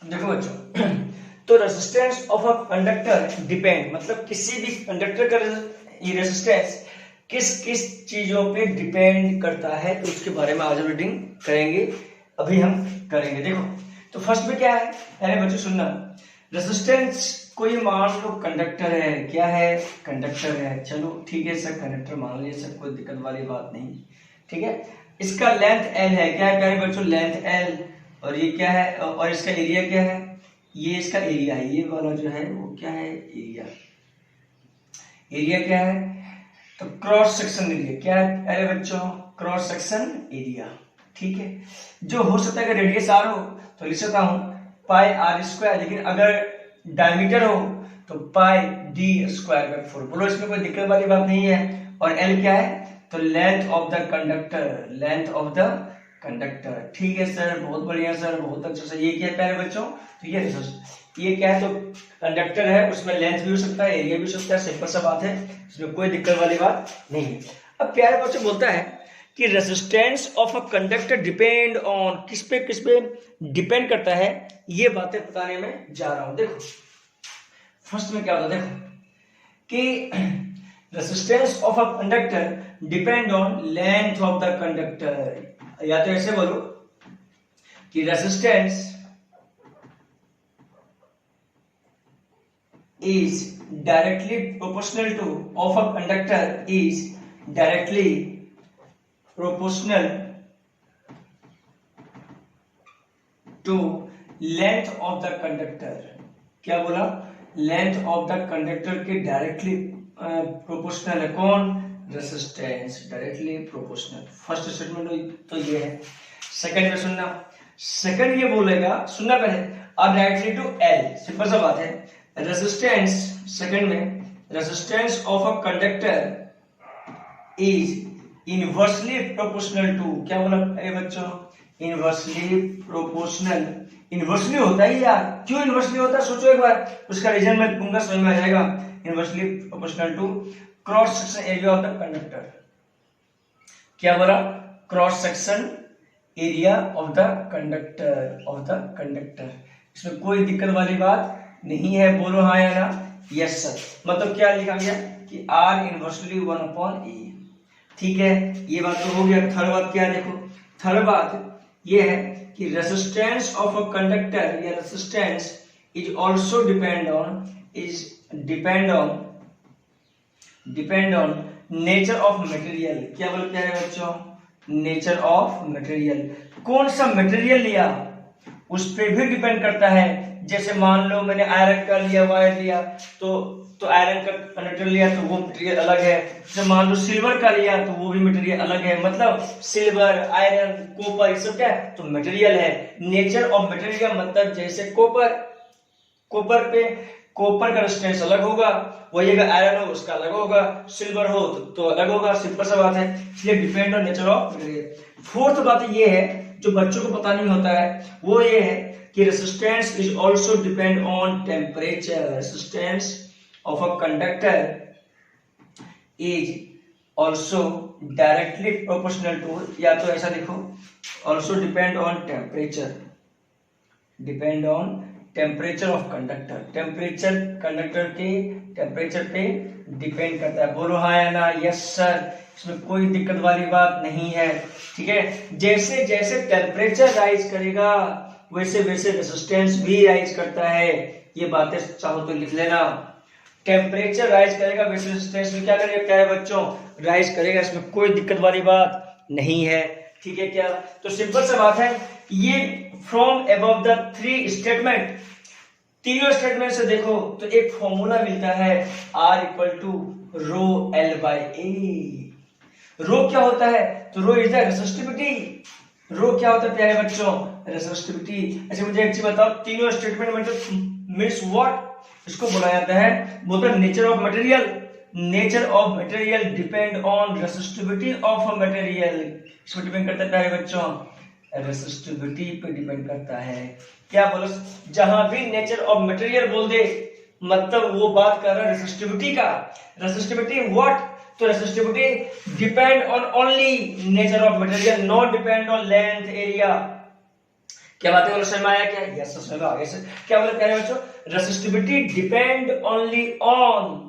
देखो बच्चों, तो resistance of a conductor depend, मतलब किसी भी कंडक्टर का रेजिस्टेंस किस किस चीजों पे डिपेंड करता है, तो उसके बारे में आज हम रीडिंग करेंगे। अभी हम करेंगे। देखो, तो फर्स्ट में क्या है, पहले बच्चों सुनना। रेजिस्टेंस, कोई मान लो कंडक्टर है, क्या है, कंडक्टर है, चलो ठीक है सर, कंडक्टर मान लीजिए सर, कोई दिक्कत वाली बात नहीं, ठीक है। इसका लेंथ एल है, क्या है प्यारे बच्चों, लेंथ एल, और ये क्या है, और इसका एरिया क्या है, ये इसका एरिया है, ये वाला जो है वो क्या है, एरिया। एरिया क्या है, तो क्रॉस सेक्शन एरिया, क्या है अरे बच्चों, क्रॉस सेक्शन एरिया, ठीक है। जो हो सकता है कि रेडियस आर हो तो लिख सकता हूं पाई आर स्क्वायर, लेकिन अगर डायमीटर हो तो पाई डी स्क्वायर बाय 4। बोलो, इसमें कोई दिक्कत वाली बात नहीं है। और एल क्या है, तो length of the conductor, length of the conductor, ठीक है सर, बहुत बढ़िया सर, बहुत अच्छा सर। ये क्या है प्यारे बच्चों, तो ये क्या है, तो कंडक्टर है, उसमें लेंथ भी हो सकता है, एरिया भी हो सकता है, सिंपल सा बात है, इसमें कोई दिक्कत वाली बात नहीं है। अब प्यारे बच्चों बोलता है कि resistance of a conductor depend on, किस पे डिपेंड करता है, ये बातें बताने में जा रहा हूं। देखो फर्स्ट में क्या होता है, देखो कि resistance of a conductor depend on length of the conductor, या तो ऐसे बोलो कि resistance is directly proportional to, of a conductor is directly proportional to length of the conductor। क्या बोला, लेंथ ऑफ द कंडक्टर के डायरेक्टली प्रोपोर्शनल है कौन, resistance, directly proportional. First statement तो ये है। सेकंड में सुनना, सेकंड ये बोलेगा, सुनना पहले, और डायरेक्टली टू एल, सिंपल सा बात है। रेजिस्टेंस, सेकंड में, resistance of a conductor is inversely proportional to, क्या बोला ए बच्चों, इनवर्सली प्रोपोर्शनल। इनवर्सली होता है यार, क्यों इनवर्सली होता है सोचो एक बार, उसका रीजन मैं दूंगा, समझ में आ जाएगा। Inversely proportional to cross section area of the conductor, क्या बोला, cross section area of the conductor, of the conductor. इसमें कोई दिक्कत वाली बात नहीं है, बोलो हाँ या ना, यस सर। मतलब क्या लिखा गया कि आर इनवर्सली 1/e, ठीक है, ये बात तो हो गया। थर्ड बात क्या है, देखो थर्ड बात ये है कि रेजिस्टेंस ऑफ अ कंडक्टर या resistance is also depend on nature of material. क्या बोलते हैं बच्चों, नेचर ऑफ मटेरियल, कौन सा मटेरियल लिया उस पर भी डिपेंड करता है। जैसे मान लो मैंने आयरन का लिया, वायर लिया, तो आयरन का कंडक्टर लिया तो वो मटेरियल अलग है। जैसे मान लो सिल्वर का लिया तो वो भी मटेरियल अलग है। मतलब सिल्वर, आयरन, कॉपर, ये सब क्या है, तो मटेरियल है। नेचर ऑफ मटेरियल मतलब जैसे कॉपर पे कॉपर का रेजिस्टेंस अलग होगा, वही अगर आयरन हो उसका अलग होगा, सिल्वर हो तो अलग होगा, सिंपल सा बात है। इसलिए depend on nature of material. Fourth बात ये है जो बच्चों को पता नहीं होता है, वो ये है कि resistance is also depend on temperature. Resistance of a conductor is also directly proportional to, या तो ऐसा लिखो, also depend on temperature, depend on temperature of conductor. Temperature conductor के टेम्परेचर पे डिपेंड करता है, बोलो हाँ या ना, यस सर, इसमें कोई दिक्कत वाली बात नहीं है, ठीक है। जैसे जैसे टेम्परेचर राइज करेगा वैसे वैसे रेजिस्टेंस भी राइज करता है, ये बातें चाहो तो लिख लेना। टेम्परेचर राइज करेगा वैसे रेजिस्टेंस भी क्या करेगा, क्या है बच्चों, राइज करेगा, इसमें कोई दिक्कत वाली बात नहीं है, ठीक है क्या। तो सिंपल सा बात है, ये from above the three statement, तीनों स्टेटमेंट से देखो तो एक फॉर्मूला मिलता है, R equal to rho L by A. Rho क्या होता है, तो rho is the resistivity. Rho क्या होता है प्यारे बच्चों, रेसिस्टिविटी। अच्छा मुझे एक चीज बताओ, तीनों स्टेटमेंट मतलब मींस व्हाट, इसको बोला जाता है, बोलते हैं nature of material. Nature of material depend on resistivity of a material. इसमें डिपेंड करता है प्यारे बच्चों, रेसिस्टिविटी पे डिपेंड करता है। क्या बोलो, जहां भी नेचर ऑफ मटेरियल बोल दे मतलब वो बात कर रहा है रेसिस्टिविटी का। रेसिस्टिविटी व्हाट, तो resistivity depend on only nature of material, not depend on length, area. क्या बातें बोलो, समझ में आया क्या? यस समझ में आ गया सर। क्या बोले प्यारे बच्चों, resistivity depend only on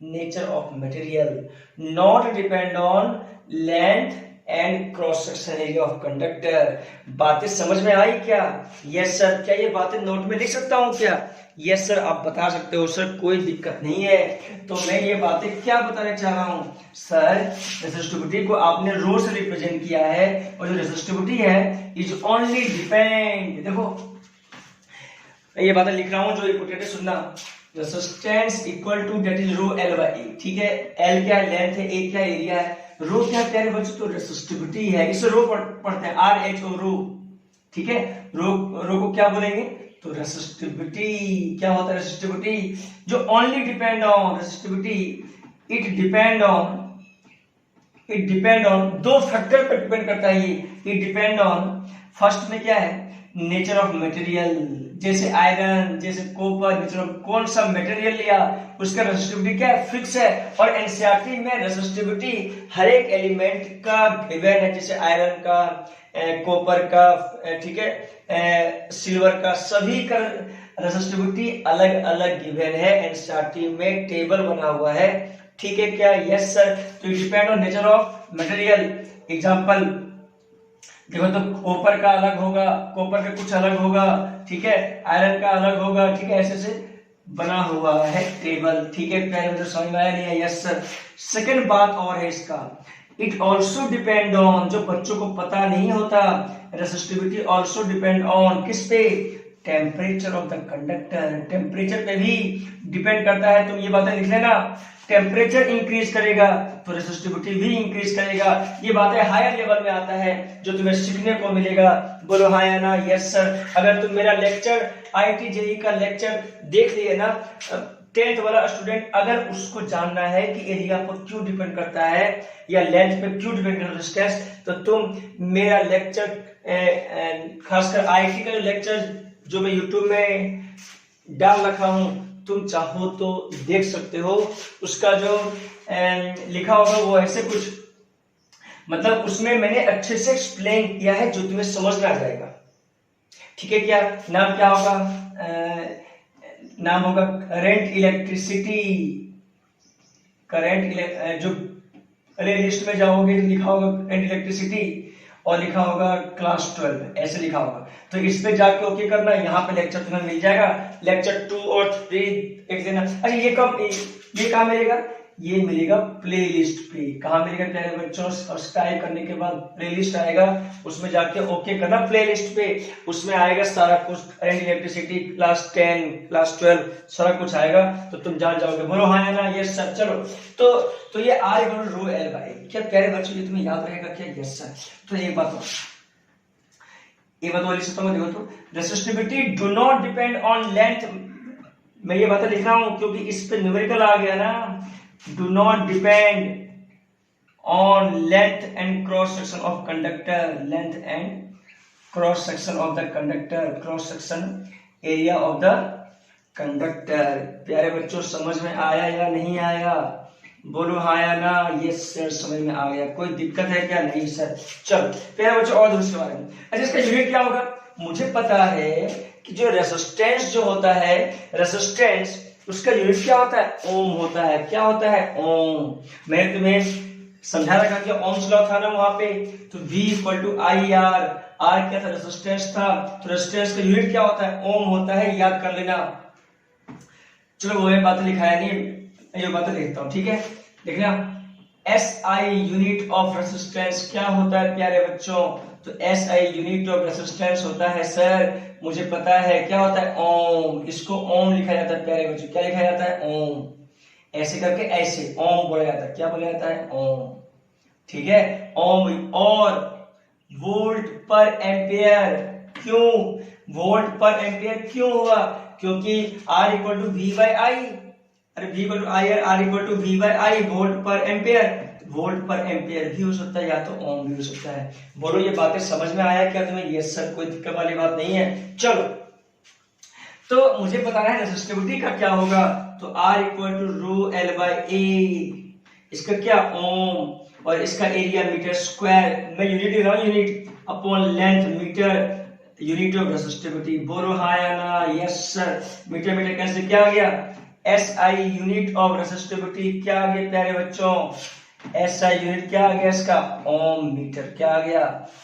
nature of material, not depend on length and cross section area of conductor. बातें समझ में आई क्या? Yes sir. क्या ये बातें नोट में लिख सकता हूं क्या? यस सर, आप बता सकते हो सर, कोई दिक्कत नहीं है। तो मैं ये बातें क्या बताना चाह रहा हूं सर, रेसिस्टिविटी को आपने रो से रिप्रेजेंट किया है, और जो रेसिस्टिविटी है इज ओनली डिपेंड, देखो ये बातें लिख रहा हूं जो इंपॉर्टेंट है सुनना। Resistance equal to that is rho L by A, ठीक है। एल क्या लेंथ है, ए क्या एरिया है, रो क्या प्यारे बच्चों, तो रेसिस्टिविटी है, इसे रो पढ़ते हैं, आर एच ओ रो, ठीक है। रो को क्या बोलेंगे, तो रेसिस्टिविटी। क्या होता है रेसिस्टिविटी, जो only depend on resistivity, it depend on दो फैक्टर पर डिपेंड करता है ये। इट डिपेंड ऑन, फर्स्ट में क्या है, नेचर ऑफ मटेरियल, जैसे आयरन, जैसे कॉपर, नेचर ऑफ कौन सा मटेरियल लिया उसका रेसिस्टिविटी क्या है, फिक्स है। और एनसीईआरटी में रेसिस्टिविटी हर एक एलिमेंट का गिवन है, जैसे आयरन का, कॉपर का, ठीक है, सिल्वर का, सभी का रेसिस्टिविटी अलग अलग गिवन है, एनसीईआरटी में टेबल बना हुआ है, ठीक है क्या? Yes sir. तो depend on nature of material. Example देखो, तो कॉपर का अलग होगा, कॉपर का कुछ अलग होगा, ठीक है, आयरन का अलग होगा, ठीक है, ऐसे से बना हुआ है टेबल, ठीक है। पहले मुझे समझ में आया नहीं है? Yes sir. सेकंड बात और है इसका, इट ऑल्सो डिपेंड ऑन, जो बच्चों को पता नहीं होता, रेसिस्टिविटी ऑल्सो डिपेंड ऑन किस पे, temperature of the conductor, temperature पे भी डिपेंड करता है। तुम ये बातें लिख लेना, टेम्परेचर इंक्रीज करेगा तो रेसिस्टिविटी भी इंक्रीज करेगा। ये बातें हायर लेवल में आता है जो तुम्हें सीखने को मिलेगा। बोलो हाँ या ना? Yes sir. अगर तुम मेरा लेक्चर आईआईटी जेईई का लेक्चर देख लिए ना, 10th वाला स्टूडेंट अगर उसको जानना है कि एरिया पर क्यों डिपेंड करता है या लेंथ पे क्यों डिपेंड करता है रेजिस्टेंस, तो तुम मेरा लेक्चर, खासकर आईआईटी का जो लेक्चर जो मैं यूट्यूब में डाल रखा हूं, तुम चाहो तो देख सकते हो। उसका जो लिखा होगा वो ऐसे कुछ, मतलब उसमें मैंने अच्छे से एक्सप्लेन किया है जो तुम्हें समझ में आ जाएगा, ठीक है क्या? नाम क्या होगा? नाम होगा करंट इलेक्ट्रिसिटी। करंट जो अरे लिस्ट में जाओगे तो लिखा होगा करंट इलेक्ट्रिसिटी और लिखा होगा क्लास 12, ऐसे लिखा होगा। तो इस पे जाके ओके करना, यहाँ पे लेक्चर तुम्हें मिल जाएगा। लेक्चर 2 और 3 एक देना। अच्छा ये कहाँ मिलेगा? ये मिलेगा प्लेलिस्ट पे। कहाँ मिलेगा प्यारे बच्चों? सब्सक्राइब करने के बाद प्लेलिस्ट आएगा, उसमें जाके ओके करना प्लेलिस्ट पे। उसमें आएगा सारा कुछ, करंट इलेक्ट्रिसिटी क्लास 10 क्लास 12 सारा कुछ आएगा, तो तुम जान जाओगे। बोलो हाँ या ना? Yes sir. चलो तो ये R equal to rho L by, क्या प्यारे बच्चों ये तुम्हें याद रहेगा क्या? Yes sir. तो एक बात लिख सकता हूँ, देखो तो resistivity do not depend on length. मैं ये बातें लिख रहा हूं क्योंकि इस पे न्यूमेरिकल आ गया ना। Do not depend on length and cross section of conductor, length and cross section of the conductor, cross section area of the conductor. प्यारे बच्चों समझ में आया या नहीं आया? बोलो हाँ या ना? यस सर समझ में आ गया। कोई दिक्कत है क्या? नहीं सर। चलो प्यारे बच्चों और दूसरे बारे में, अच्छा इसका यूनिट क्या होगा? मुझे पता है कि जो रेसिस्टेंस जो होता है, रेसिस्टेंस उसका यूनिट क्या होता है? ओम होता है। क्या होता है? ओम। मैंने तुम्हें समझा रखा कि ओम्स लॉ था ना वहां पे, तो V equal to I R. R क्या था? रेसिस्टेंस था। तो रेसिस्टेंस का यूनिट क्या होता है? ओम होता है, याद कर लेना। चलो वो बातें लिखाया नहीं, ये बातें लिखता हूं, ठीक है? देखना SI यूनिट ऑफ रेसिस्टेंस क्या होता है प्यारे बच्चों? तो SI यूनिट ऑफ रेसिस्टेंस होता है सर, मुझे पता है क्या होता है? ओम। इसको ओम लिखा जाता है प्यारे बच्चों। क्या लिखा जाता है? ओम। ऐसे करके ऐसे ओम बोला जाता है। क्या बोला जाता है? ओम, ठीक है? ओम। और वोल्ट पर एम्पियर, क्यों वोल्ट पर एम्पियर क्यों हुआ? क्योंकि R equal to V by I. अरे V equal to I R equal to V by I, volt per ampere. Volt per ampere भी हो सकता है या तो ओम भी हो सकता है। बोलो ये बातें समझ में आया क्या तुम्हें? यस सर, कोई दिक्कत वाली बात नहीं है। चलो तो मुझे बताना है रेसिस्टिविटी का क्या होगा। तो R equal to rho L by A, इसका क्या? ओम, और इसका एरिया मीटर स्क्वायर। मैं यूनिट लिख रहा हूं, unit upon length metre, unit of resistivity. बोलो हाँ या ना? Yes sir. मीटर मीटर कैसे क्या आ गया? SI यूनिट ऑफ रेसिस्टिविटी क्या आ गया प्यारे बच्चों? SI यूनिट क्या आ गया इसका? ओम मीटर। क्या आ गया?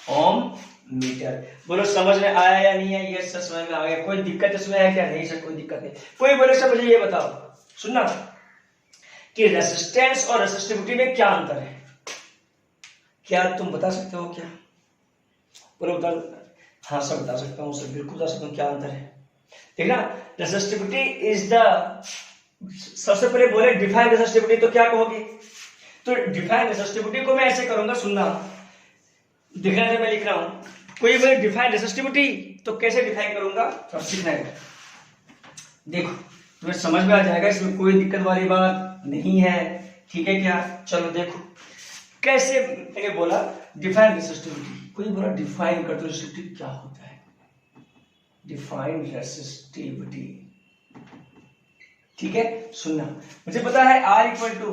ओम मीटर। बोलो समझ में आया या नहीं है? यस सर समझ में आ गया। कोई दिक्कत इसमें है क्या? नहीं सर कोई दिक्कत नहीं। कोई बोले सर मुझे ये बताओ, सुनना, कि रेसिस्टेंस और रेसिस्टिविटी में क्या अंतर है? क्या तुम बता सकते हो क्या? बोलो बता। हाँ सर बता सकता हूँ सर, बिल्कुल बता सकता हूँ। क्या अंतर है? देखना, रेसिस्टिविटी इज द, सबसे पहले बोले डिफाइन रेसिस्टिविटी, तो क्या कहोगे? तो डिफाइन रेसिस्टिविटी को मैं ऐसे करूंगा, सुनना, देखना मैं लिख रहा हूं। कोई बोले डिफाइन रेसिस्टिविटी तो कैसे डिफाइन करूंगा, थोड़ा सीखना है। देखो तुम्हें समझ में आ जाएगा, इसमें कोई दिक्कत वाली बात नहीं है, ठीक है क्या? चलो देखो कैसे मैंने बोला डिफाइन रेसिस्टिविटी। कोई बोला डिफाइन कर, तो रेसिस्टिविटी क्या होता है? डिफाइन रेसिस्टिविटी, ठीक है? सुनना, मुझे पता है R equal to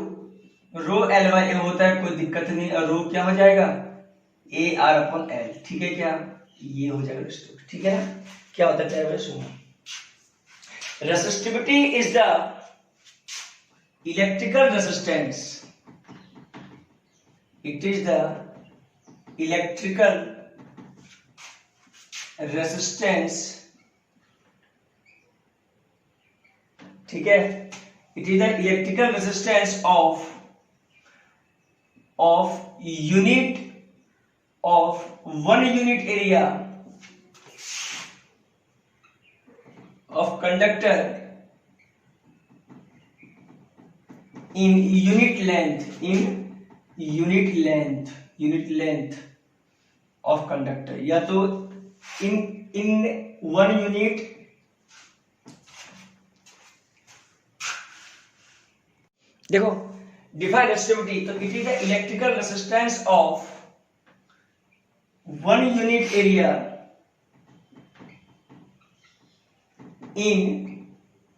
rho L by A होता है, कोई दिक्कत नहीं। और रो क्या हो जाएगा? ए आर अपॉन एल, ठीक है क्या? ये हो जाएगा रेसिस्टिविटी, ठीक है ना? क्या होता है प्यारे? सुनो, resistivity is the electrical resistance, it is the electrical resistance, ठीक है? It is the electrical resistance of unit of 1 unit area of conductor in unit length of conductor, या तो in 1 unit, देखो डिफाइन रेसिस्टिविटी, तो it is the electrical resistance of 1 unit area in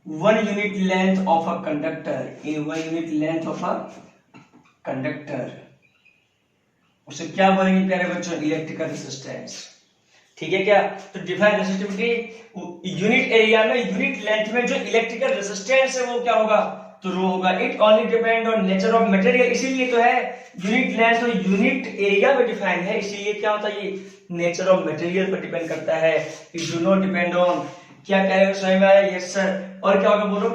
1 unit length of a conductor, in 1 unit length of a conductor, उसे क्या बोलेंगे प्यारे बच्चों? Electrical resistance, ठीक है क्या? तो डिफाइन रेसिस्टिविटी यूनिट एरिया में, यूनिट लेंथ में जो इलेक्ट्रिकल रेसिस्टेंस है वो क्या होगा? तो रो होगा। It only depend on nature of material, इसीलिए तो है यूनिट लेंथ और यूनिट एरिया में डिफाइन है, इसीलिए क्या होता है? ये नेचर ऑफ मटेरियल पर डिपेंड करता है। It do not depend on, क्या कह रहे हो? समझ में आया? Yes sir. और क्या होगा बोलो?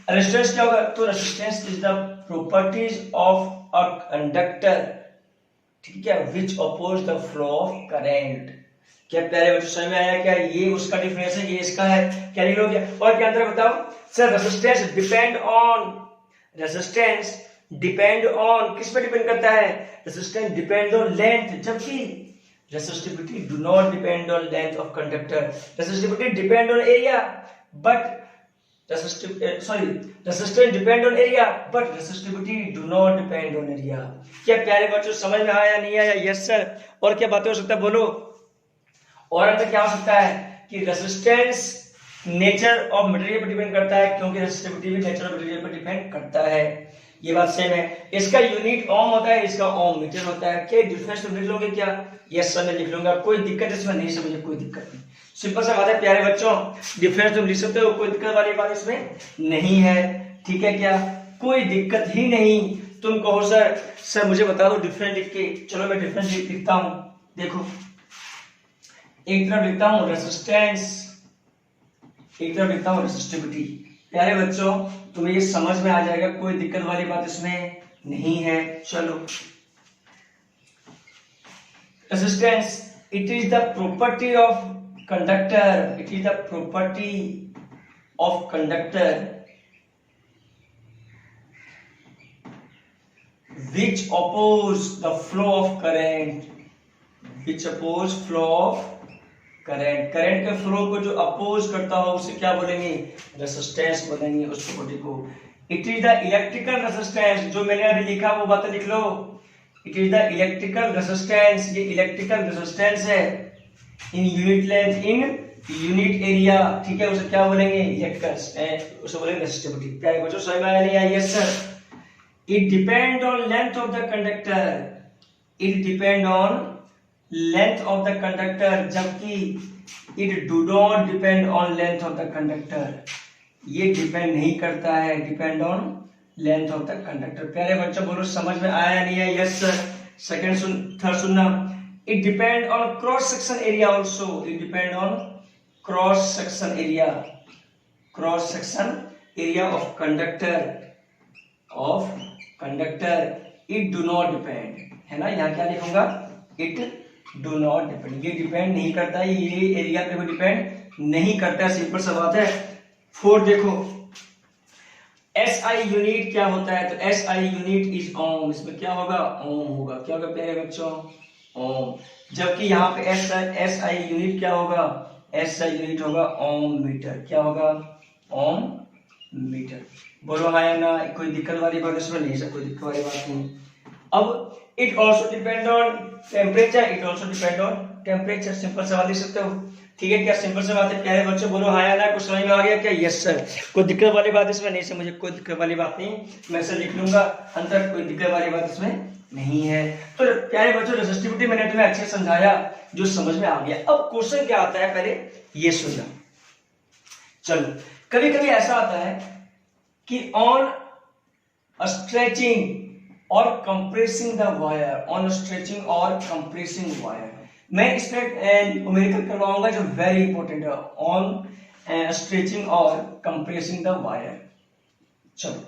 रेजिस्टेंस क्या होगा? तो resistance is the properties of a conductor, ठीक है, which oppose the flow of current. क्या प्यारे बच्चों समझ में आया क्या? ये उसका डिफरेंस है, ये इसका है। क्या लिख लो क्या? और क्या अंतर बताओ sir? Resistance depend on, resistance depend on किस पे डिपेंड करता है? रेजिस्टेंस डिपेंड ऑन लेंथ, जबकि resistivity do not depend on length of conductor. Resistivity depend on area but resistance depend on area but resistivity do not depend on area. क्या प्यारे बच्चों समझ में आया नहीं आया? Yes sir. और क्या बातें हो सकता है बोलो? और अंतर क्या हो सकता है कि रेसिस्टेंस नेचर ऑफ मटेरियल पर डिपेंड करता है, क्योंकि रेसिस्टिविटी भी नेचर ऑफ मटेरियल पर डिपेंड करता है। ये बात सेम है। इसका यूनिट ओम होता है, इसका ओम मीटर होता है। क्या डिफरेंस तुम लिख लोगे क्या? यस सर मैं लिख लूंगा, कोई दिक्कत इसमें नहीं, समझे कोई दिक्कत नहीं। सिंपल सा बात है प्यारे बच्चों, डिफरेंस तुम लिख सकते हो, कोई दिक्कत वाली बात इसमें नहीं है, ठीक है क्या? कोई दिक्कत ही नहीं। तुम कहो सर मुझे बता दो डिफरेंस लिख के। चलो मैं डिफरेंस लिखता हूं। देखो एक तरफ लिखता हूं रेसिस्टेंस, एक तरफ लिखता हूं रेसिस्टिविटी। प्यारे बच्चों तुम्हें ये समझ में आ जाएगा, कोई दिक्कत वाली बात इसमें नहीं है। चलो resistance, it is the property of conductor, it is the property of conductor which oppose the flow of current, which oppose flow of current, current के फ्लो को जो अपोज करता हो उसे क्या बोलेंगे? रेसिस्टेंस बोलेंगे उस प्रॉपर्टी को। It is the electrical resistance, जो मैंने अभी लिखा वो बातें लिख लो। It is the electrical resistance, ये इलेक्ट्रिकल रेसिस्टेंस है in unit length in unit area, ठीक है, उसे क्या बोलेंगे? इलेक्ट्रिकल, उसे बोलेंगे रेसिस्टिविटी। प्यारे बच्चों समझ में आया नहीं आया? Yes sir. It depend on length of the conductor. It depend on length of the conductor, जबकि it do not depend on length of the conductor, ये डिपेंड नहीं करता है, depend on length of the conductor. प्यारे बच्चों बोलो समझ में आया नहीं है? Yes sir. सेकंड थर्ड सुनना, it depend on cross section area also, it depend on cross section area, cross section area of conductor, it do not depend, है ना, यहाँ क्या लिखूंगा, इट डू नॉट डिपेंड, ये डिपेंड नहीं करता है, ये एरिया पे भी डिपेंड नहीं करता है, सिंपल सा बात है। फोर्थ देखो, SI यूनिट क्या होता है, तो SI यूनिट इज ओम, इसमें क्या होगा, ओम होगा, क्या होगा प्यारे बच्चों, ओम। जबकि यहाँ पे SI यूनिट क्या होगा, SI यूनिट होगा ओम मीटर, क्या होगा, ओम मीटर। बोलो हाँ या ना, कोई दिक्कत वाली बात इसमें नहीं है, कोई दिक्कत वाली बात नहीं। अब it also depend on temperature, it also depend on temperature, simple सवाल लिख सकते हो, ठीक है क्या, सिंपल से बात है प्यारे बच्चों, बोलो हाँ या ना, कुछ समझ में आ गया क्या? Yes sir. कोई दिक्कत वाली बात इसमें नहीं, से मुझे कोई दिक्कत वाली बात नहीं, मैं से लिख लूंगा अंदर, कोई दिक्कत वाली बात इसमें नहीं है। तो प्यारे बच्चों रेसिस्टिविटी मैंने तुम्हें अच्छे समझाया, जो समझ में आ गया। अब क्वेश्चन क्या आता है, पहले ये सुनना। चलो, कभी कभी ऐसा आता है कि ऑन स्ट्रेचिंग और compressing the wire, on stretching और कंप्रेसिंग वायर, मैं इसमें न्यूमेरिकल करवाऊंगा जो वेरी इंपॉर्टेंट है, ऑन स्ट्रेचिंग और कंप्रेसिंग द वायर। चलो,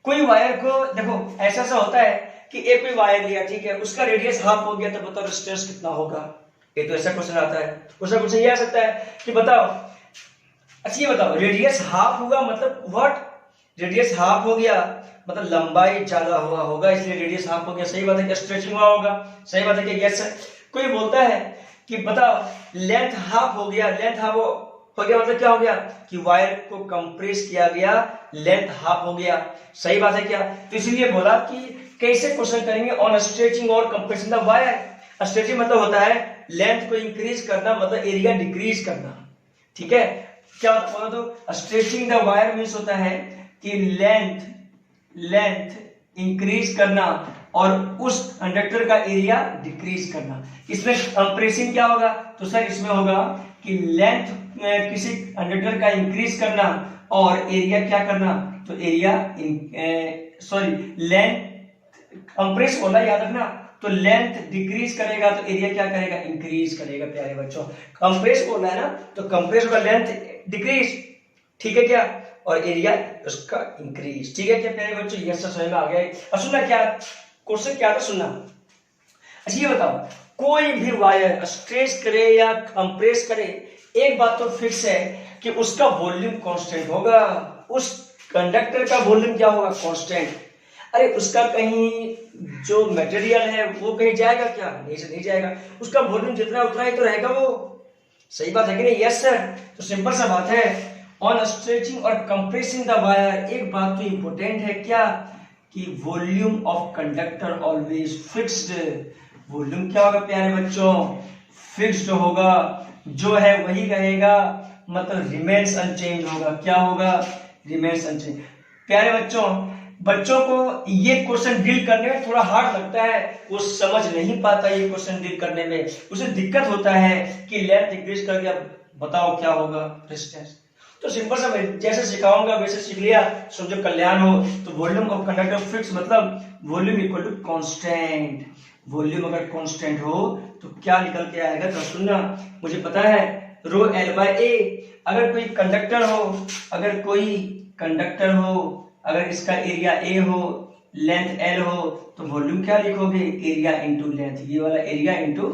कोई वायर को देखो, ऐसा सा होता है कि एक कोई वायर लिया, ठीक है, उसका रेडियस हाफ हो गया, तो बताओ रेजिस्टेंस कितना होगा, ये तो ऐसा क्वेश्चन आता है। उसका क्वेश्चन ये आ सकता है कि बताओ, अच्छा ये बताओ, रेडियस हाफ होगा मतलब व्हाट, रेडियस हाफ हो गया मतलब लंबाई ज्यादा हुआ होगा, इसलिए रेडियस हाफ हो गया, सही बात है क्या, स्ट्रेचिंग हुआ होगा, सही बात है क्या, यस सर। कोई बोलता है कि बताओ लेंथ हाफ हो गया, लेंथ हाफ हो गया मतलब क्या हो गया कि वायर को कंप्रेस किया गया, लेंथ हाफ हो गया, सही बात है क्या। तो इसलिए बोला कि कैसे क्वेश्चन करेंगे, ऑन स्ट्रेचिंग और कंप्रेसिंग द वायर। स्ट्रेचिंग मतलब होता है लेंथ को इंक्रीज करना, मतलब एरिया डिक्रीज करना, ठीक है, क्या होता है, तो स्ट्रेचिंग द वायर मींस होता है कि लेंथ इंक्रीज करना और उस कंडक्टर का एरिया डिक्रीज करना। इसमें कंप्रेसिंग क्या होगा, तो सर इसमें होगा कि लेंथ किसी कंडक्टर का इंक्रीज करना और एरिया क्या करना, तो एरिया लेंथ कंप्रेस बोला, याद रखना, तो लेंथ डिक्रीज करेगा तो एरिया क्या करेगा, इंक्रीज करेगा। प्यारे बच्चों, कंप्रेस बोला है ना, तो कंप्रेस होगा लेंथ डिक्रीज, ठीक है क्या, और एरिया उसका इंक्रीज, ठीक है क्या प्यारे बच्चों, ये सब समझ में आ गया। अब सुनना, क्या क्वेश्चन क्या था, सुनना। अच्छा ये बताओ, कोई भी वायर स्ट्रेच करे या कंप्रेस करे, एक बात तो फिक्स है कि उसका वॉल्यूम कांस्टेंट होगा, उस कंडक्टर का वॉल्यूम क्या होगा, कांस्टेंट। अरे उसका कहीं जो मटेरियल है वो कहीं जाएगा क्या, नहीं जाएगा, उसका वॉल्यूम जितना उतना ही तो रहेगा वो, सही बात है कि नहीं, यस सर। तो सिंपल सा बात है, ऑन स्ट्रेचिंग और कंप्रेसिंग द वायर, एक बात तो इंपॉर्टेंट है क्या, कि volume of conductor always fixed. Volume क्या होगा प्यारे बच्चों, फिक्स्ड होगा, जो है वही रहेगा, मतलब रिमेन्स अनचेंज होगा, क्या होगा, रिमेन्स अनचेंज। प्यारे बच्चों को ये क्वेश्चन डील करने में थोड़ा हार्ड लगता है, वो समझ नहीं पाता ये क्वेश्चन डील करने में, उसे दिक्कत होता है कि लेंथ इंक्रीज कर दिया, बताओ क्या होगा, रेजिस्टेंस। तो सिंपल सा जैसे सिखाऊंगा वैसे सीख लिया, समझो कल्याण हो। तो वॉल्यूम ऑफ कंडक्टर फिक्स मतलब volume equal to constant, volume अगर कांस्टेंट हो तो क्या निकल के आएगा, तो सुनना, मुझे पता है रो एल बाय ए। अगर कोई कंडक्टर हो, अगर इसका एरिया ए हो, लेंथ एल हो, तो वॉल्यूम क्या लिखोगे, एरिया इंटू लेंथ, ये वाला एरिया इंटू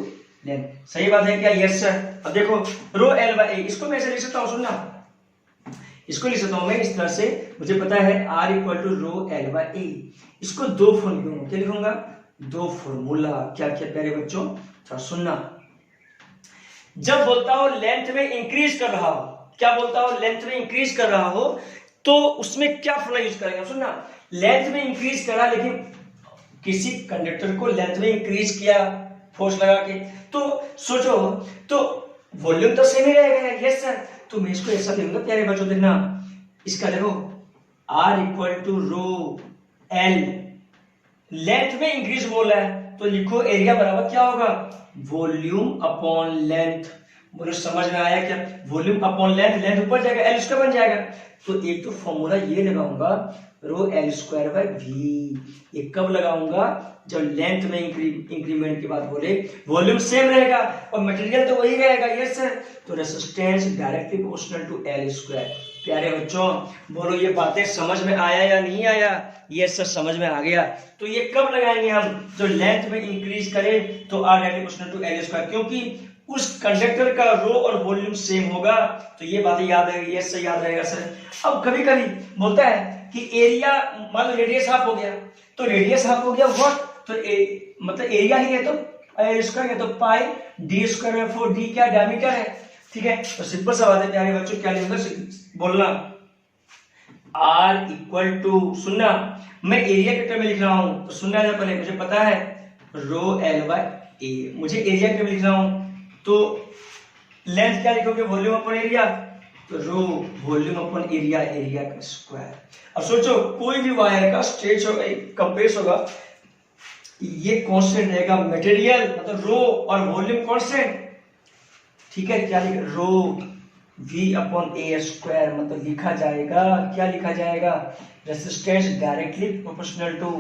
लेंथ, सही बात है क्या, यस सर। अब देखो रो एल बाय ए, इसको मैं ऐसे लिख सकता हूँ, सुनना, इसको लिख सकता हूं मैं इस तरह से, मुझे पता है R equal to rho L by A. इसको दो फॉर्मूला, क्या लिखूंगा, दो फॉर्मूला, क्या क्या प्यारे बच्चों, थोड़ा सुनना। जब बोलता हो लेंथ में इंक्रीज कर रहा हो, क्या बोलता हो, लेंथ में इंक्रीज कर रहा हो, तो उसमें क्या फॉर्मूला यूज करेंगे, सुनना, लेंथ में इंक्रीज करा, लेकिन किसी कंडक्टर को लेंथ में इंक्रीज किया फोर्स लगा के, तो सोचो, तो वॉल्यूम तो सेम ही रहेगा, यस सर। तो मैं इसको ऐसा लिखूंगा प्यारे बच्चों, देखना, इसका देखो R equal to rho L, length में इंक्रीज बोला है तो लिखो एरिया बराबर क्या होगा, वॉल्यूम अपॉन लेंथ। बोलो समझ में आया क्या, वॉल्यूम अपॉन लेंथ, लेंथ ऊपर जाएगा एल स्क्वायर बन जाएगा। तो एक तो फॉर्मूला ये लगाऊंगा rho L square by V, ये कब लगाऊंगा, जब लेंथ में इंक्रीमेंट की बात बोले, वॉल्यूम सेम रहेगा और मटेरियल तो वही रहेगा, यस सर। तो resistance directly proportional to L square. प्यारे बच्चों बोलो ये बातें समझ में आया या नहीं आया, यस सर समझ में आ गया। तो ये कब लगाएंगे हम, जो लेंथ में इंक्रीज करे तो R directly proportional to L square, क्योंकि उस कंडक्टर का रो और वॉल्यूम सेम होगा। तो ये बातें याद रहेगी, यस सर याद रहेगा सर। अब कभी कभी बोलता है कि एरिया, मान लो रेडियस हाफ हो गया, तो रेडियस हाफ हो गया व्हाट, तो मतलब एरिया ही है तो एल स्क्वायर है, तो पाई डी स्क्वायर में 4 डी क्या डायमीटर है, ठीक है। तो सिंपल सा बात है प्यारे बच्चों, क्या लिखूंगा बोलना, आर इक्वल टू, सुनना मैं एरिया के टर्म में लिख रहा हूं तो सुनना है पहले, मुझे पता है रो एल बाय ए, मुझे एरिया के टर्म में लिख रहा हूं तो लेंथ क्या लिखोगे, वॉल्यूम अपॉन एरिया, तो rho volume upon area, area का स्क्वायर। अब सोचो कोई भी वायर का स्ट्रेच होगा, कंप्रेस होगा, ये कांस्टेंट रहेगा, मटेरियल मतलब रो और वॉल्यूम कांस्टेंट, ठीक है। क्या लिखा, rho V upon A square, मतलब लिखा जाएगा, क्या लिखा जाएगा, resistance directly proportional to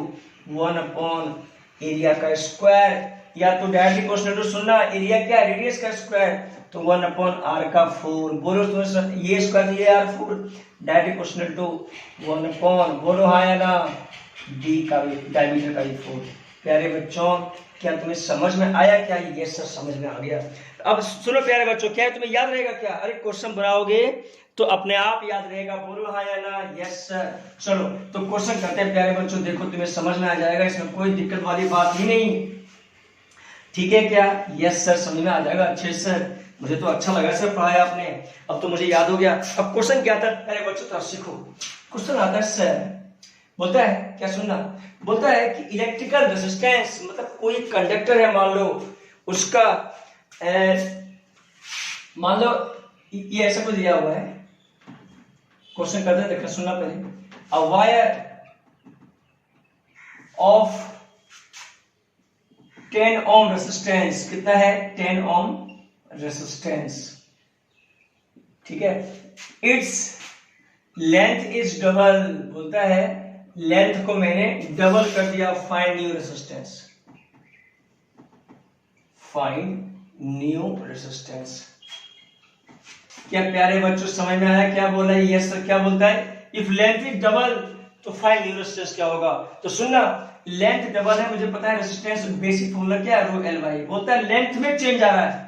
1 upon area का स्क्वायर, या तो डायरेक्टली प्रोपोर्शनल टू, सुनना एरिया क्या है, रेडियस का स्क्वायर, तो 1 अपॉन आर का 4, बोलो तो ये स्क्वायर ये R 4, directly proportional to 1 upon, बोलो हाँ या ना, डी का डायमीटर का 4। प्यारे बच्चों क्या तुम्हें समझ में आया क्या, ये सर समझ में आ गया। अब सुनो प्यारे बच्चों, क्या तुम्हें याद रहेगा क्या, अरे क्वेश्चन बनाओगे तो अपने आप याद रहेगा, बोलो हाँ या ना, यस सर। चलो तो क्वेश्चन करते हैं प्यारे बच्चों, देखो तुम्हें समझ में आ जाएगा, इसमें कोई दिक्कत वाली बात ही नहीं, ठीक है क्या, यस सर समझ में आ जाएगा, अच्छे सर, मुझे तो अच्छा लगा सर पढ़ाया आपने, अब तो मुझे याद हो गया। अब क्वेश्चन क्या था प्यारे बच्चों, तो सीखो। क्वेश्चन आता है सर, बोलता है क्या, सुनना, बोलता है कि इलेक्ट्रिकल रेजिस्टेंस, मतलब कोई कंडक्टर है मान लो, उसका मान लो ये ऐसा कुछ दिया हुआ है, क्वेश्चन करते हैं, देखना सुनना पहले, a wire of 10 ohm resistance, कितना है 10 ओम रेजिस्टेंस, ठीक है, इट्स लेंथ इज डबल, बोलता है लेंथ को मैंने डबल कर दिया, find new resistance, find new resistance. क्या प्यारे बच्चों समझ में आया क्या बोला है, यस सर। क्या बोलता है, इफ लेंथ इज डबल तो फाइंड न्यू रेजिस्टेंस क्या होगा, तो सुनना लेंथ डबल है, मुझे पता है रेजिस्टेंस बेसिक फॉर्मूला क्या है, रो एल बाई, बोलता है लेंथ में चेंज आ रहा है,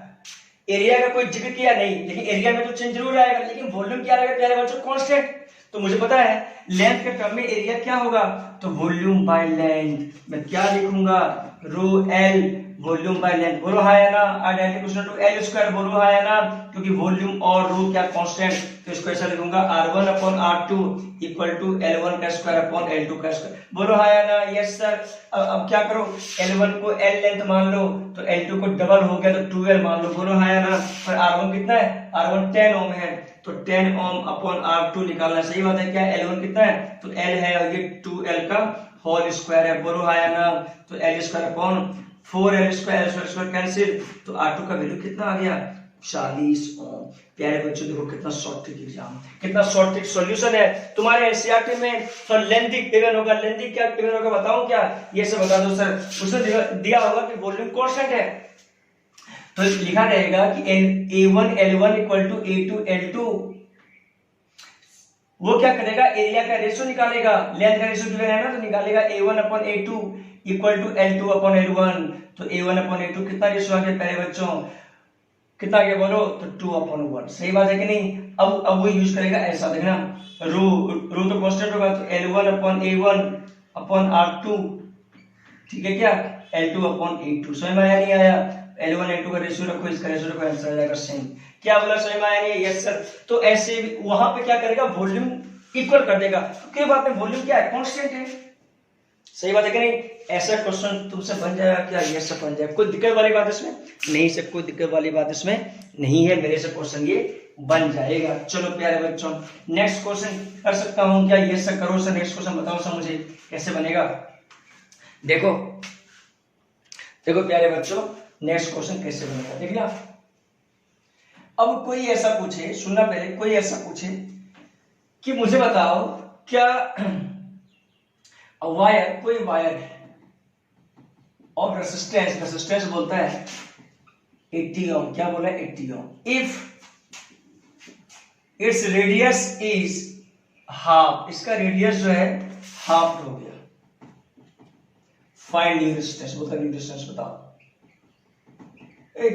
एरिया का कोई जिक्र किया नहीं, लेकिन एरिया में तो चेंज जरूर आएगा, लेकिन वॉल्यूम क्या रहेगा प्यारे बच्चों, कांस्टेंट। तो मुझे पता है लेंथ के टर्म में एरिया क्या होगा, तो वॉल्यूम बाय लेंथ, मैं क्या लिखूंगा, rho L volume by length, बोलो हाँ या ना, identity equal to L square, बोलो हाँ या ना, क्योंकि वॉल्यूम और रो क्या कांस्टेंट, तो इसको ऐसा लिखूंगा r1 upon r2 equal to l1 का स्क्वायर अपॉन l2 का स्क्वायर, बोलो हाँ या ना, यस सर। अब क्या करो, l1 को l लेंथ मान लो, तो l2 को डबल हो गया तो 2l मान लो, बोलो हाँ या ना। पर r1 कितना है, r1 10 ओम है, तो 10 ओम अपॉन r2 निकालना, सही बात है क्या, l1 कितना है, तो l है और ये 2l का होल स्क्वायर है, बोलो हाँ या ना, तो l square upon 4l square cancel, तो r2 का वैल्यू कितना आ गया, 40 ओम। प्यारे बच्चों देखो कितना शॉर्ट ट्रिक एग्जाम, कितना शॉर्ट ट्रिक सॉल्यूशन है तुम्हारे एनसीईआरटी में। सर लेंथी गिवन होगा, लेंथी क्या गिवन होगा बताऊं क्या, ये सब बता दो सर। उसने दिया होगा कि वॉल्यूम कांस्टेंट है, तो लिखा रहेगा कि a1 l1 equal to a2 l2, वो क्या करेगा, एरिया का रेशियो निकालेगा, लेंथ का रेशियो गिवन है ना, तो निकालेगा a1 upon a2 equal to l2 upon l1, तो a1 अपॉन a2 कितना रेशियो आ गया प्यारे बच्चों, कितना गया बोलो, तो 2 अपॉन 1, सही बात है कि नहीं। अब वो यूज करेगा ऐसा, देखना रो तो कांस्टेंट होगा, तो l1 upon a1 upon r2, ठीक है क्या, l2 अपॉन a2, समझ में आया नहीं आया, l1 l2 का रेशियो रखो, इसका रेशियो रखो, आंसर आ जाएगा सेम। क्या बोला, समझ में आया नहीं, यस सर। तो ऐसे वहां पे क्या करेगा, वॉल्यूम इक्वल कर देगा, तो क्या बात है, वॉल्यूम क्या है, कांस्टेंट है, सही बात है कि नहीं। ऐसा क्वेश्चन तुमसे बन जाएगा क्या, ये सब बन जाएगा, कोई दिक्कत वाली बात इसमें नहीं सर, कोई दिक्कत वाली बात इसमें नहीं है, मेरे से क्वेश्चन ये बन जाएगा। चलो प्यारे बच्चों नेक्स्ट क्वेश्चन कर सकता हूं क्या, ये सर करो सर, नेक्स्ट क्वेश्चन बताओ सर मुझे कैसे बनेगा। देखो देखो प्यारे बच्चों, नेक्स्ट क्वेश्चन कैसे बनेगा देखिए। अब कोई ऐसा पूछे, सुनना पहले, कोई ऐसा पूछे कि मुझे बताओ क्या वायर, कोई वायर है ऑफ रेसिस्टेंस, रेसिस्टेंस बोलता है 80 ओम, क्या बोला 80 ohm, if its radius is half, इसका रेडियस जो है हाफ हो गया, फाइंड न्यू रेजिस्टेंस, बोलता न्यू रेजिस्टेंस बताओ।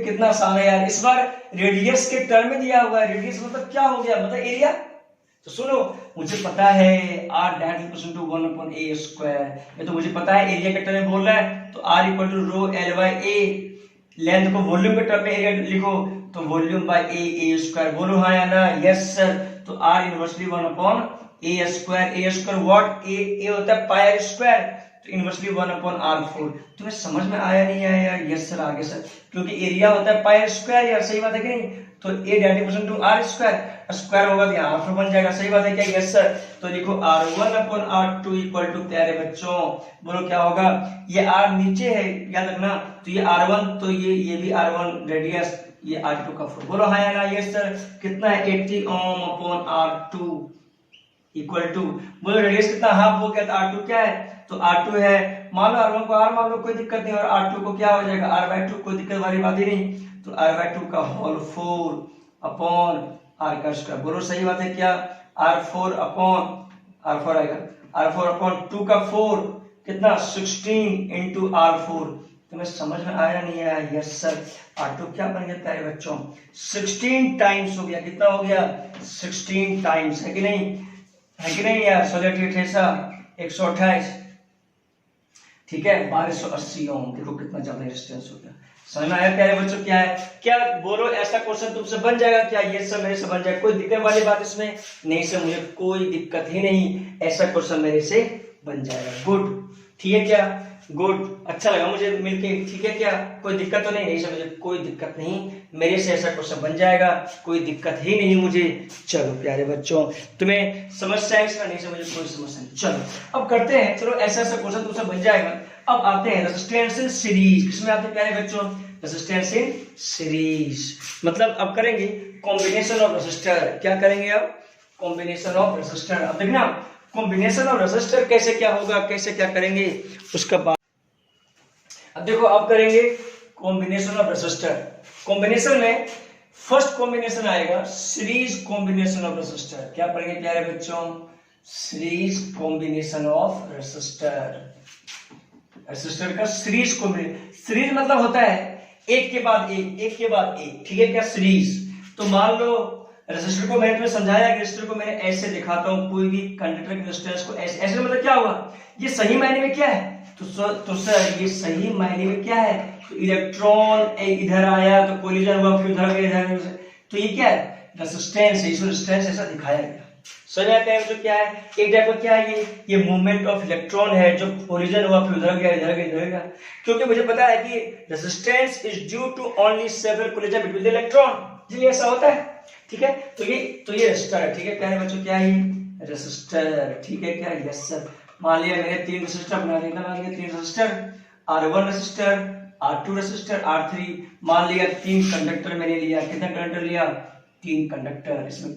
कितना आसान है यार, इस बार रेडियस के टर्म में दिया हुआ है, रेडियस मतलब क्या हो गया, मतलब एरिया। तो सुनो, मुझे पता है r dash equal to 1 upon a square, ये तो मुझे पता है एरिया के टर्म में बोल रहा है, तो r equal to rho l by a, length को वॉल्यूम के टर्म में एरिया लिखो तो वॉल्यूम बाय a स्क्वायर, बोलो हाँ या ना, यस सर। तो r inversely 1 upon a square what, a होता है पाई r स्क्वायर, तो इनवर्सली 1 अपॉन r4। तुम्हें समझ में आया नहीं आया यार, यस सर आगे सर, क्योंकि एरिया होता है पाई r स्क्वायर यार, सही बात है कि नहीं, तो a direct to r square, square होगा तो यहाँ r4 बन जाएगा, सही बात है क्या, यस सर। तो लिखो r1 upon r2 equal to, प्यारे बच्चों बोलो क्या होगा, ये r नीचे है याद रखना, तो ये r1, तो ये भी r1 रेडियस, ये r2 का 4, बोलो हाँ या ना, यस सर। कितना है 80 ओम अपॉन r2 इक्वल टू, बोलो रेडियस कितना हाफ हो गया, तो r2 क्या है, तो r2 है, मान लो r1 को r मान लो, कोई दिक्कत नहीं, और r2 को क्या हो जाएगा r/2, कोई दिक्कत वाली बात ही नहीं, तो r/2 का होल 4 अपॉन r का स्क्वायर, बोलो सही बात है क्या, r4 आएगा, r4 अपॉन 2 का 4 कितना 16 इंटू r4, तुम्हें समझ में आया नहीं आया, यस सर। r2 क्या बन गया प्यारे बच्चों, 16 टाइम्स हो गया, कितना हो गया 16 टाइम्स, है कि नहीं, है कि नहीं यार, 128 ठीक है, 1280 ओम, देखो कितना ज्यादा रेजिस्टेंस हो गया, समझ में आया प्यारे बच्चों क्या है, क्या बोलो ऐसा क्वेश्चन तुमसे बन जाएगा क्या, ये सब मेरे से बन जाएगा, कोई दिक्कत वाली बात इसमें नहीं सर, मुझे कोई दिक्कत ही नहीं, ऐसा क्वेश्चन मेरे से बन जाएगा, गुड, ठीक है क्या, गुड, अच्छा लगा मुझे मिलके, ठीक है क्या, कोई दिक्कत तो नहीं सर, मुझे कोई दिक्कत नहीं, मेरे से ऐसा क्वेश्चन बन जाएगा, कोई दिक्कत ही नहीं मुझे। चलो प्यारे बच्चों, तुम्हें समस्या है इसका, नहीं सर मुझे कोई समस्या नहीं, चलो अब करते हैं, चलो ऐसा ऐसा क्वेश्चन तुमसे बन जाएगा। अब आते हैं रेजिस्टेंस इन सीरीज, किसमें आते हैं प्यारे बच्चों, रेजिस्टेंस इन सीरीज, मतलब अब करेंगे कॉम्बिनेशन ऑफ रेजिस्टर, क्या करेंगे अब, कॉम्बिनेशन ऑफ रेजिस्टर। अब देखना कॉम्बिनेशन ऑफ रेजिस्टर कैसे क्या होगा, कैसे क्या करेंगे उसका बाद, अब देखो अब करेंगे कॉम्बिनेशन ऑफ रेजिस्टर। कॉम्बिनेशन में फर्स्ट कॉम्बिनेशन आएगा सीरीज कॉम्बिनेशन ऑफ रेजिस्टर, क्या पढ़ेंगे प्यारे बच्चों, series combination of resistor, resistor का सीरीज कॉम्बिनेशन, सीरीज मतलब होता है एक के बाद एक, एक के बाद एक, ठीक है क्या, सीरीज। तो मान लो रेजिस्टर को मैंने तुम्हें समझाया कि रेजिस्टर को मैंने ऐसे दिखाता हूं, कोई भी कंडक्टर के रेजिस्टेंस को ऐसे, ऐसे मतलब क्या हुआ, ये सही मायने में क्या है, तो सर ये सही मायने में क्या है, तो इलेक्ट्रॉन इधर आया तो कोलिजन हुआ, फिर उधर गया इधर, तो ये क्या है रेजिस्टेंस है, इसको रेजिस्टेंस ऐसा दिखाया गया, समझ में आता है जो क्या है, एक टाइप का क्या है ये मूवमेंट ऑफ इलेक्ट्रॉन है, जो कोलिजन हुआ फिर उधर गया इधर गया इधर गया, क्योंकि मुझे पता है कि resistance is due to only several collision between the electron, इसलिए ऐसा होता है, ठीक है। तो ये रेजिस्टर है, ठीक है प्यारे बच्चों, क्या है ये रेजिस्टर, ठीक है क्या, यस सर। मान लिया मैंने 3 रेजिस्टर बना लिया, मान लिया 3 resistor, R1 resistor, R2 resistor, R3, मान लिया 3 कंडक्टर मैंने लिया, कितना कंडक्टर लिया, 3 कंडक्टर, इसमें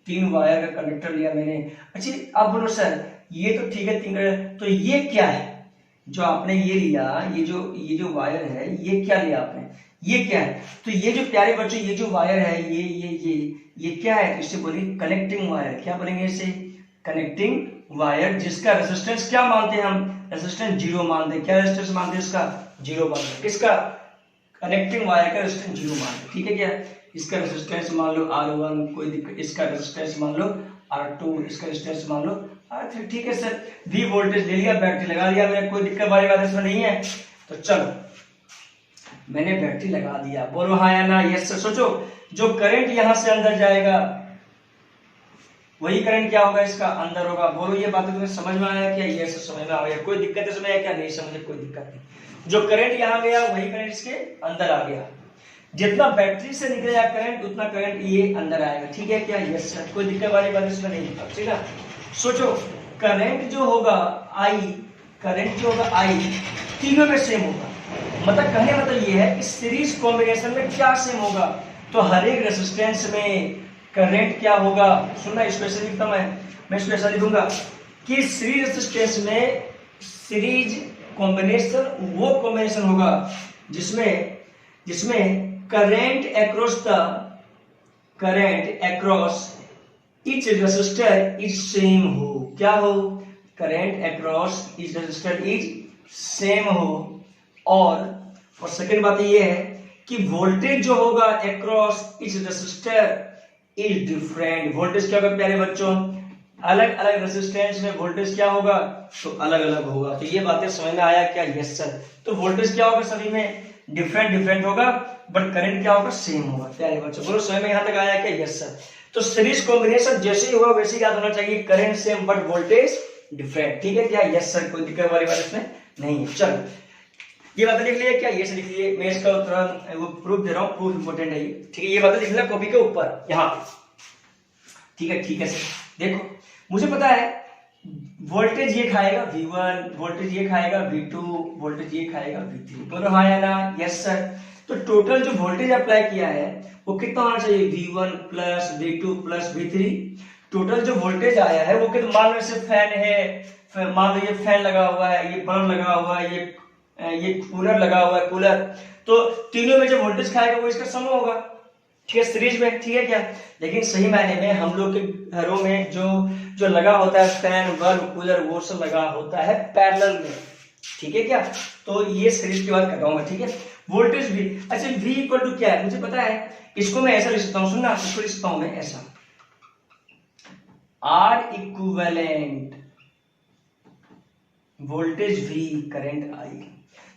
3 वायर का कंडक्टर लिया मैंने। अच्छा अब बोलो सर ये तो ठीक है 3 कंडक्टर, तो ये क्या है जो आपने ये लिया, ये जो वायर है ये क्या लिया आपने, ये क्या है, तो ये जो प्यारे बच्चों ये जो वायर है ये क्या है, इसे बोलिए कनेक्टिंग वायर, क्या बोलेंगे इसे, कनेक्टिंग वायर, जिसका रेजिस्टेंस क्या मानते हैं हम, रेजिस्टेंस 0 मानते हैं, क्या रेजिस्टेंस मानते हैं इसका 0 मानते हैं, किसका कनेक्टिंग वायर का रेजिस्टेंस 0 मानते हैं, ठीक है क्या, इसका रेजिस्टेंस मान लो R1, कोई दिक्कत, इसका रेजिस्टेंस मान लो R2, इसका रेजिस्टेंस मान लो R3, ठीक है सर। V वोल्टेज ले लिया, बैटरी लगा दिया मैंने, कोई दिक्कत वाली बात इसमें नहीं है, तो चलो मैंने बैटरी लगा दिया, बोलो हाँ या ना, यस सर। सोचो जो करंट यहां से अंदर जाएगा वही करंट क्या होगा, इसका अंदर होगा, बोलो ये बात तुम्हें समझ में आया क्या, यस समझ में आ गया, कोई दिक्कत इसमें है क्या, नहीं समझे, कोई दिक्कत नहीं, जो करंट यहां गया वही करंट इसके अंदर आ गया, जितना बैटरी से निकलेगा करंट उतना करंट ये अंदर आएगा, ठीक है क्या, यस सर, कोई दिक्कत वाली बात इसमें नहीं है, ठीक है। सोचो करंट जो होगा I, करंट जो होगा I तीनों में सेम होगा, मतलब कहने का मतलब ये है कि सीरीज कॉम्बिनेशन में क्या सेम होगा, तो हर एक रेसिस्टेंस में करंट क्या होगा, सुनना इसको ऐसे लिखता मैं इसको ऐसा लिखूंगा कि सीरीज रेसिस्टेंस में सीरीज कॉम्बिनेशन वो कॉम्बिनेशन होगा जिसमें current across each resistor is same हो, क्या हो, current across each resistor is same हो, और सेकंड बात ये है कि वोल्टेज जो होगा across each resistor is different. Voltage क्या होगा प्यारे बच्चों, अलग अलग रेसिस्टेंस में वोल्टेज क्या होगा, तो अलग अलग होगा। तो ये बातें समझ में आया क्या, यस सर। तो वोल्टेज क्या होगा सभी में, डिफरेंट होगा, बट करंट क्या होगा, सेम होगा। प्यारे बच्चों बोलो समझ में यहां तक आया क्या, यस सर। तो सीरीज कॉम्बिनेशन जैसे ही होगा वैसे ही याद होना चाहिए, current same but voltage different, ठीक है क्या, यस सर, कोई दिक्कत वाली बात इसमें नहीं है। चलो ये बातें लिख लिया क्या, ये से लिख लिए, मैं इसका उत्तर वो प्रूफ दे रहा हूँ, प्रूफ इंपॉर्टेंट है ये, ठीक है। ये बातें लिखना कॉपी के ऊपर यहाँ, ठीक है सर। देखो मुझे पता है वोल्टेज ये खाएगा V1, वोल्टेज ये खाएगा V2, वोल्टेज ये खाएगा V3, बोलो हाँ या ना, यस सर। तो टोटल जो वोल्टेज अप्लाई किया है वो कितना होना चाहिए, V1 plus V2 plus V3। Total जो वोल्टेज आया है वो कितना, मान लो जैसे फैन है, मान लो ये फैन लगा हुआ है, ये बल्ब लगा हुआ है, ये कूलर लगा हुआ है, कूलर, तो तीनों में जो वोल्टेज खाएगा वो इसका सम होगा, ठीक है, सीरीज में, ठीक है क्या। लेकिन सही मायने में हम लोग के घरों में जो लगा होता है फैन बल्ब कूलर वो सब लगा होता है पैरेलल में, ठीक है क्या। तो ये सीरीज की बात कर रहा हूं मैं, ठीक है। वोल्टेज भी, अच्छा V इक्वल टू क्या है मुझे पता है, इसको मैं ऐसा लिख सकता हूं, सुनना, इसको लिख सकता हूं मैं ऐसा, R equivalent voltage V current I।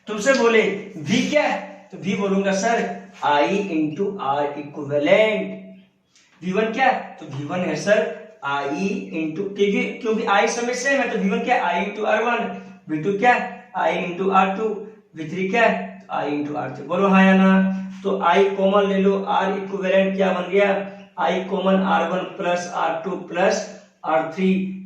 तुमसे बोले V क्या है, तो V बोलूंगा sir I into R equivalent. V1 क्या है, तो V1 है सर I इंटू, क्योंकि I समय सेम है तो V1 क्या है I इंटू R1, V2 क्या है I इंटू R2, V3 क्या है I इंटू R3, बोलो हाँ या ना। तो I कॉमन ले लो, R इक्विवेलेंट क्या बन गया, I common R1 plus R2 plus R3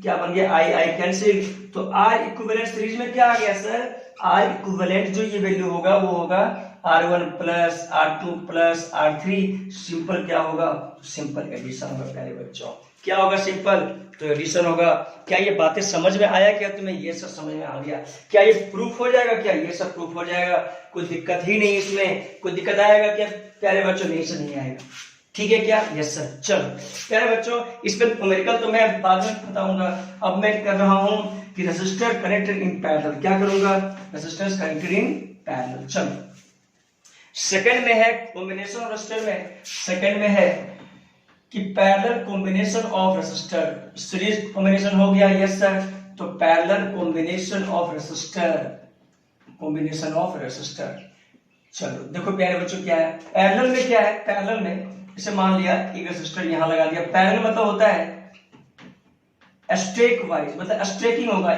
क्या बन गया I कैंसिल। तो R इक्विवेलेंट सीरीज में क्या आ गया सर, R इक्विवेलेंट जो ये वैल्यू होगा वो होगा R1 plus R2 plus R3, simple क्या होगा, सिंपल एडिशन होगा प्यारे बच्चों, क्या होगा सिंपल, तो एडिशन होगा। क्या ये बातें समझ में आया क्या तुम्हें, ये सब समझ में आ गया क्या, ये प्रूफ हो जाएगा क्या, ये सब प्रूफ हो जाएगा, कोई दिक्कत ही नहीं इसमें, कोई दिक्कत आएगा क्या प्यारे बच्चों, नहीं से नहीं आएगा, ठीक है क्या, यस सर। चलो प्यारे बच्चों इस पर न्यूमेरिकल तो मैं बाद में बताऊंगा, अब मैं कर रहा हूं कि रेसिस्टर कनेक्टेड इन पैरेलल, क्या करूंगा, रेसिस्टेंस कनेक्टेड इन पैरेलल। चलो सेकंड में है कॉम्बिनेशन ऑफ रेसिस्टर में, सेकंड में है कि parallel combination of resistor, series combination हो गया, यस सर। तो parallel combination of resistor, combination of resistor, चलो देखो प्यारे बच्चों क्या है, पैरेलल में क्या है, पैरेलल में इसे मान लिया एक रेसिस्टर यहां लगा दिया, पैरेलल मतलब होता है स्ट्रेक वाइज, मतलब स्ट्रेकिंग होगा,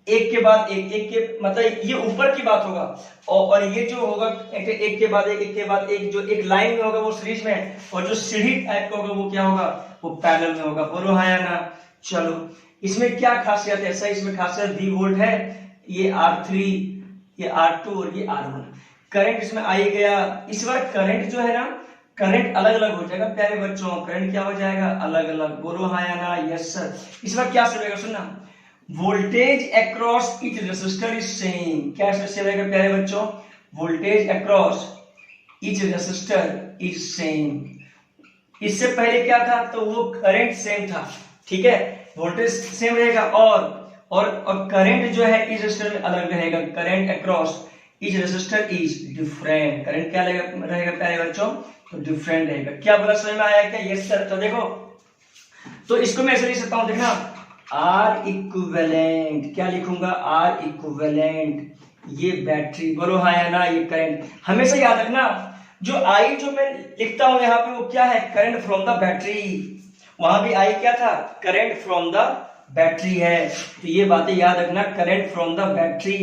एक के बाद एक के मतलब ये ऊपर की बात होगा, और ये जो होगा एक के बाद एक जो एक लाइन में होगा वो सीरीज में, और जो सीढ़ी टाइप का होगा वो क्या होगा, वो पैरेलल में होगा, बोलो हाँ या ना। चलो इसमें क्या खासियत है, सही इसमें खासियत V वोल्ट है, ये R3 ये R2 और ये R1, करंट इसमें आ ही गया। इस बार करंट जो है ना, करंट अलग अलग हो जाएगा प्यारे बच्चों, करंट क्या हो जाएगा, अलग अलग, बोलो हाँ या ना, यस सर। इस बार क्या सेम रहेगा, सुनना, voltage across each resistor is same, क्या सेम रहेगा प्यारे बच्चों, voltage across each resistor is same. इससे पहले क्या था, तो वो करंट सेम था, ठीक है, वोल्टेज सेम रहेगा, और करंट जो है इस रेसिस्टर में अलग रहेगा, current across each resistor is different, current क्या रहेगा प्यारे बच्चों, तो डिफरेंट रहेगा। क्या बोला समझ में आया क्या, यस सर। तो देखो तो इसको मैं ऐसे लिख सकता हूं, देखना R इक्विवेलेंट, क्या लिखूंगा R इक्विवेलेंट, ये बैटरी, बोलो हाँ या ना, ये करंट। हमेशा याद रखना जो I जो मैं लिखता हूं यहाँ पे वो क्या है, करंट फ्रॉम द बैटरी, वहां भी I क्या था, करंट फ्रॉम द बैटरी है, तो ये बातें याद रखना, current from the battery,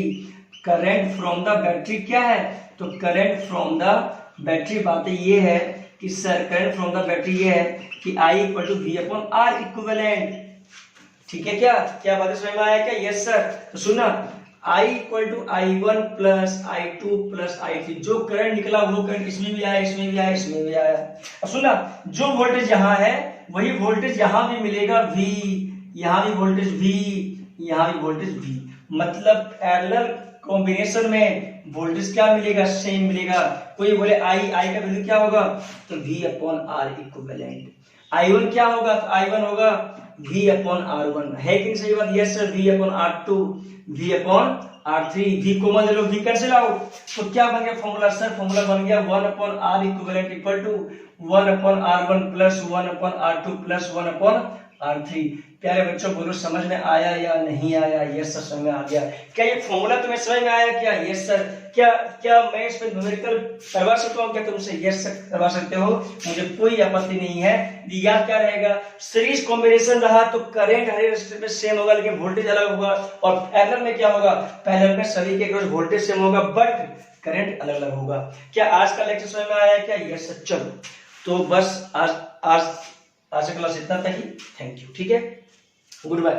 current from the battery क्या है, तो करंट फ्रॉम द बैटरी बातें ये है कि sir current from the battery ये है कि I equal to V upon R equivalent, ठीक है क्या, क्या बातें समझ में आया क्या, यस सर। तो सुना I equal to I1 plus I2 plus I3, जो करंट निकला वो करंट इसमें भी आया, इसमें भी आया, इसमें भी आया। अब सुना, जो वोल्टेज यहाँ है वही वोल्टेज यहाँ भी मिलेगा V, यहाँ भी वोल्टेज V, यहाँ भी वोल्टेज V, मतलब पैरेलल कॉम्बिनेशन में वोल्टेज क्या मिलेगा, सेम मिलेगा। कोई बोले I का वैल्यू क्या होगा, तो V upon R equivalent. I1 क्या होगा, तो I1 होगा V अपॉन R1, है कि नहीं सही बात, yes sir, V upon R2, V upon R3, V common ले लो, V कैंसिल आउट, तो क्या बन गया फॉर्मूला, सर फॉर्मूला बन गया 1 upon R equivalent equal to 1 upon R1 plus 1 upon R2 plus 1 upon R3। प्यारे बच्चों बोलो समझ में आया या नहीं आया, यस सर समझ में आ गया। क्या ये फॉर्मूला तुम्हें समझ में आया क्या, यस सर। क्या मैं इस पे न्यूमेरिकल करवा सकता हूँ क्या तुमसे, यस सर करवा सकते हो, मुझे कोई आपत्ति नहीं है। याद क्या रहेगा, सीरीज कॉम्बिनेशन रहा तो करंट हर रेजिस्टर में सेम होगा लेकिन वोल्टेज अलग होगा, और पैरेलल में क्या होगा, पैरेलल में सभी के अक्रॉस वोल्टेज सेम होगा बट करंट अलग अलग होगा। क्या आज का लेक्चर समझ में आया क्या, यस सर। चलो तो बस आज का क्लास इतना तक ही, थैंक यू, ठीक है, गुड बाय।